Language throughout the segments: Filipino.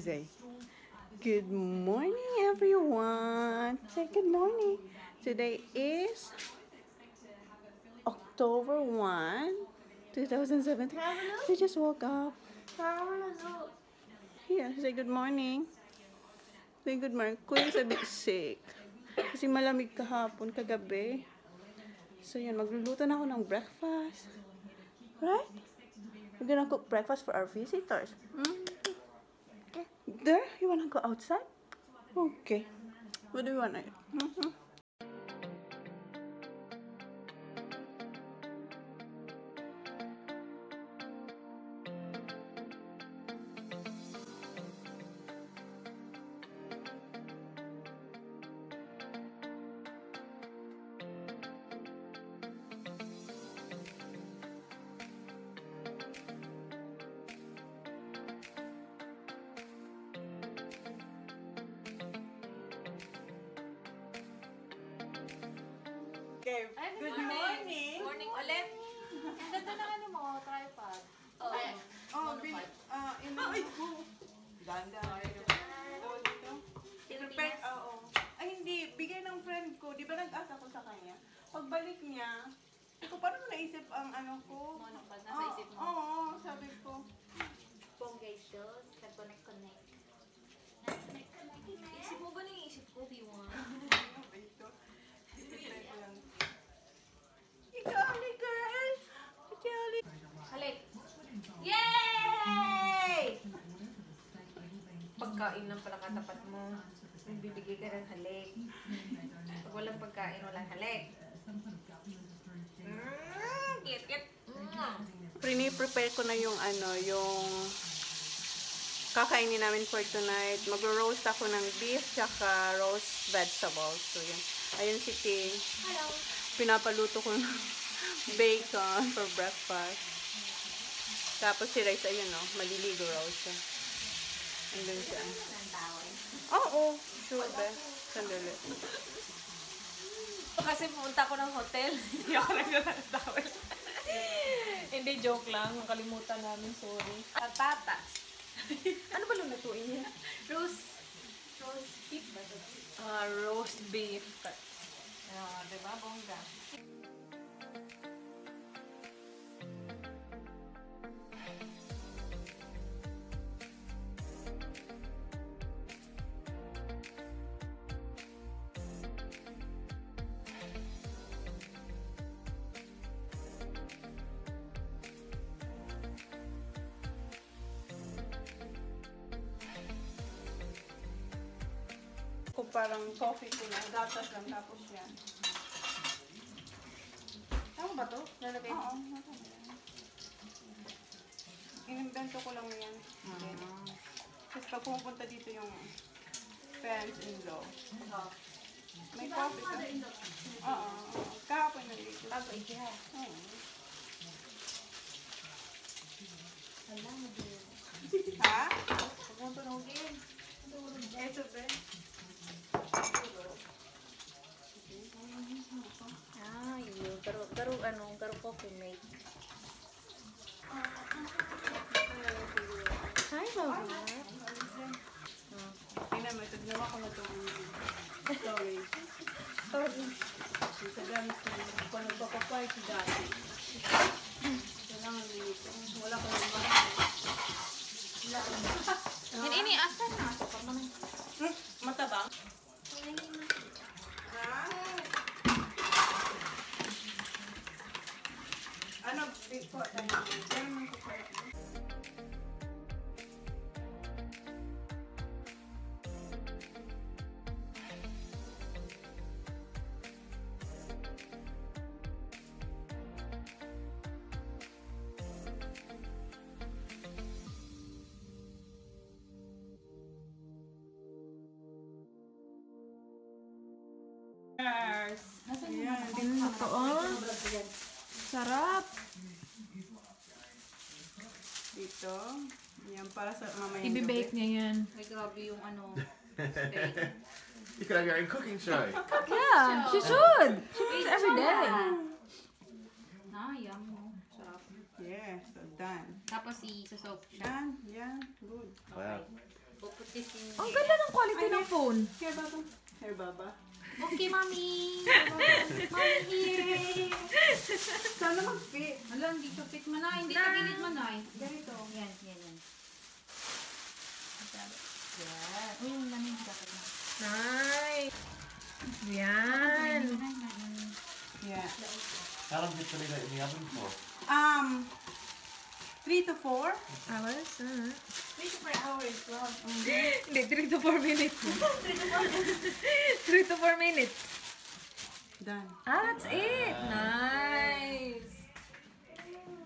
say? Good morning, everyone. Say good morning. Today is October 1, 2017. We just woke up. Here, say good morning. Say good morning. Kuya's a bit sick. Kasi malamig kahapon, kagabi. So yun, magluluto na ako ng breakfast. Right? We're gonna cook breakfast for our visitors. There? You wanna go outside? Okay. What do you wanna eat? Okay, good morning. Morning ulit. Ang ganda ng ano mo, tripod. Ganda. Prepare, oo. Ay, hindi. Bigay ng friend ko. Di ba nag-asa ko sa kanya? Pagbalik niya, paano mo naisip ang ano ko? Ano ba? Nasa isip mo? Oo, sabi ko. Pongacious, nag-connect. Isip mo ba na yung isip ko, B1? Ikali, girl! Ikali! Halik! Yay! Pagkain lang pala katapat mo. Bibigay ka ng halik. Pag walang pagkain, walang halik. Kit. Prepare ko na yung yung kakainin namin for tonight. Magro-roast ako ng beef tsaka roast vegetables. So, yan. Ayun si Ting. Hello. Pinapaluto ko ng bacon for breakfast. Tapos si Rice, ayun maliligo raw siya. Andun siya. Oo, sure be. Sandali. Kasi pumunta ko ng hotel, hindi ako nagdala ng towel. Hindi, joke lang. Nakalimutan namin, sorry. Patatas. Ano ba lulutuin niya? Roast beef ba? Roast beef. Diba? Bongga. Kung parang coffee ko na, gatas lang tapos yan. Tama ba to? Lalagay mo? Oo, inimbento ko lang yan. Kasi pag pumupunta dito yung parents-in-law, may coffee ka. Oo, kahapon na dito. Bago ikiha. Oo. Wala mo din. Ha? Huwag mong tunugin. Ito ba? Yun. Garo coffee mate. Hi, Mama. Tingnan mo, ginawa ko na itong storage. Sa gamit ko, kung nagpapaparty dati. Kailangan dito. Wala ko naman. Ini asan na? Matabang? Ha? Ano? Big pot tayo. Ayan. Sarap. Dito. Yan, para sa mamaya. Ibe-bake niya yan. Ay, grabe yung steak. You could have your own cooking show. Yeah, she should. She cooks every day. Yum. Sarap. Yes, so done. Tapos i-soak siya. Yan, yan. Good. Wow. We'll put this in Ang ganda ng quality ng phone. Here, Baba. Here, Baba. Okay, Mommy. Mommy here. Sana mag-fit. Hala, hindi siya fit man ay. Hindi tagilid man ay. Ganito. Yan. Yan. Uy, yung lamig dapat na. Nice. Yan. Yeah. How long did you leave it in the oven for? 3 to 4. Hours? 3 to 4 hours. Wow. Hindi, 3 to 4 minutes. 3 to 4 minutes. Done. Ah, that's it. Nice.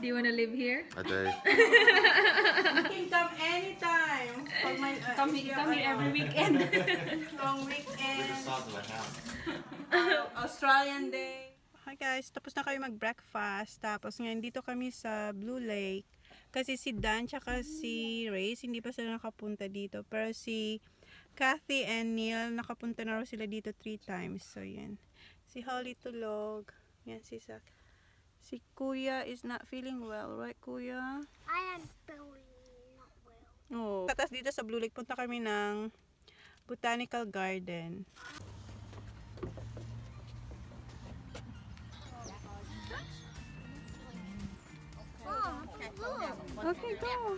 Do you wanna live here? I do. You can come anytime. For my, Come here every weekend. long We're the weekend. size of a house. Australian Day. Hi guys, tapos na kayo mag-breakfast. Tapos ngayon dito kami sa Blue Lake. Kasi si Dan tsaka si Race, hindi pa sila nakapunta dito. Pero si Kathy and Neil, nakapunta na raw sila dito 3 times. So yan. Si Holly tulog. Yan si Zach. Si Kuya is not feeling well, right Kuya? I am feeling not Oh. well. Tapos dito sa Blue Lake, punta kami ng Botanical Garden. Okay, go.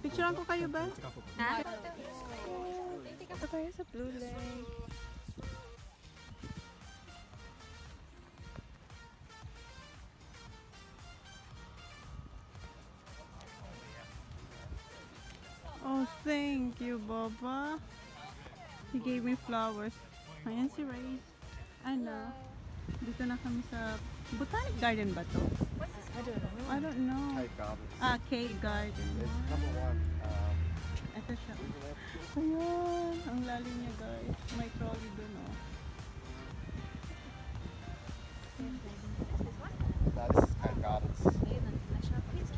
Picturean ko kayo ba? Ito kayo sa Blue Lake. Oh, thank you, Baba. He gave me flowers. Ayan si Ray. Ano? Dito na kami sa Botanic Garden ba to? What's this? I don't know. Cave Gardens. Cave Garden. It's number one. Ito siya. Ayan. Ang lalim niya, guys. May trolley dun, oh. This is Cave Gardens.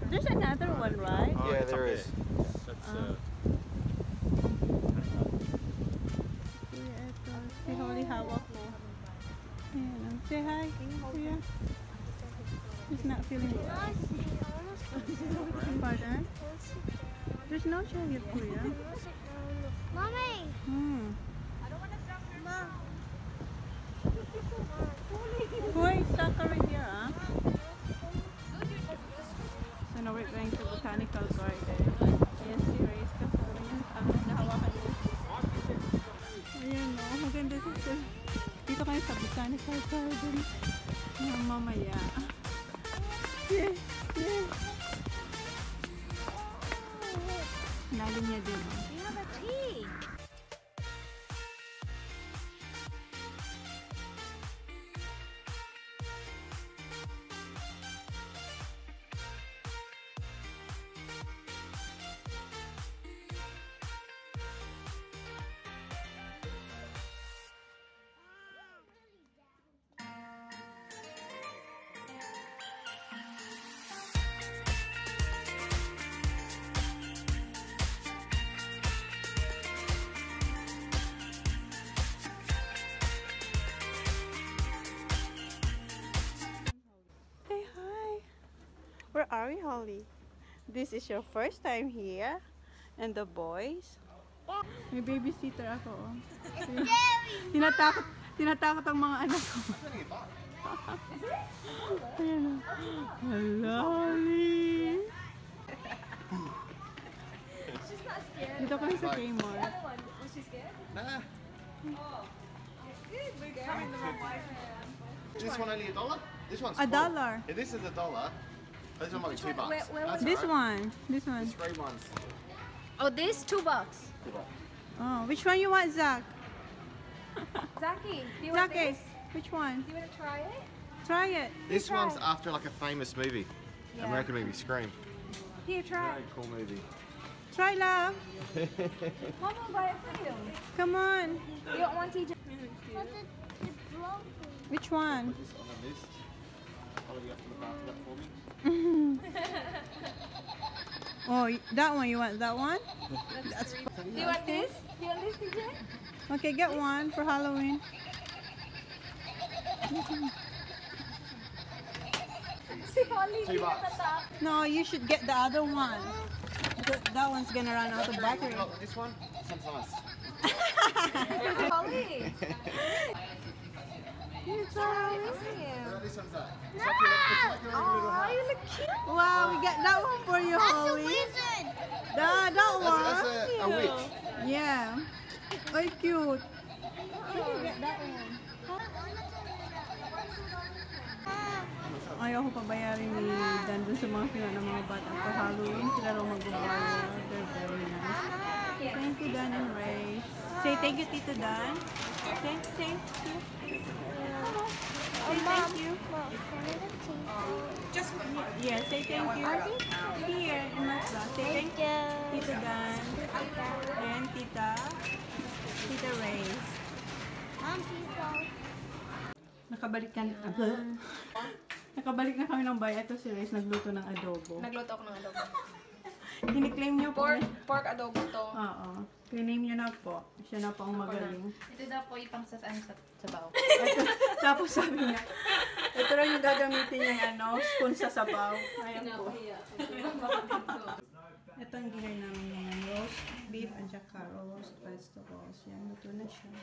There's another one, right? Yeah, there is. Kuya, ito. Si Holly hawak ko. Ayan, oh. Say hi, Kuya. He's not feeling well. Pardon? There's no chair here, Kuya. Mommy! Mom! Kuya, stuck right here, ah. So now we're going to Botanical Garden. Ayan si Ray's kasama niya. Nahawakan niya. Ayan, no. Maganda dito. Dito kayo sa Botanical Garden. Mamaya. Yeah, yeah. Lalim niya din, oh. You have a tea! Hey, hi. Where are we, Holly? This is your first time here? And the boys? May babysitter ako, oh. Tinatakot ang mga anak ko. Ayan, oh. Hello, Holly. Dito kami sa Kmart. Nah. This one only $1? This one's $1. cool. Yeah, this is $1. This one might be $2. That's This alright. one. This one. This grey one's Oh, this $2. $2. Oh, which one you want, Zach? Zaki, do you want Zach, this? which one? Do you want to try it? Try it. This one's after like a famous movie. Yeah. American movie, Scream. Here, try Very it. cool movie. Try, love. Mom will buy it for you. Come on. You don't want TJ? But it's broken. Which one? Put this on the list. I'll have to look after that for me. Oh, that one. You want that one? That's Do you want this? Do you want this, TJ? okay. Get one for Halloween. Si Holly, $2. No, you should get the other one. That one's gonna run out of battery. Oh, this one? This one's nice. Holly. It's alright. This one's that. Oh, you look cute. Wow, we got that one for you, That's a Holly. wizard. That That's one. a witch. Yeah. Ay, cute. You can get that one. Ayaw ko pabayarin ni Dan dun sa mga pila ng mga bata for Halloween. Sila raw mag-order. They're very nice. Thank you, Dan and Ray. Say thank you, Tito Dan. Say thank you. Say thank you. Just Yeah, say thank you. Here, in my class. Say thank you. Tito Dan. And Tita Ray. Nakabalik Nakabalik na kami ng bayan. Ito si Reyes nagluto ng adobo. nagluto ako ng adobo. Kiniklaim niyo po. Pork adobo to. Oo. Claim niyo na po. Siya na po ang magaling. Ito daw po ipang sa sabaw. Tapos sabi niya, ito lang yung gagamitin niyang spoon sa sabaw. Ayan po. Ito ang dinner namin ngayon. Roast beef at saka roast vegetables. Yan, luto na siya.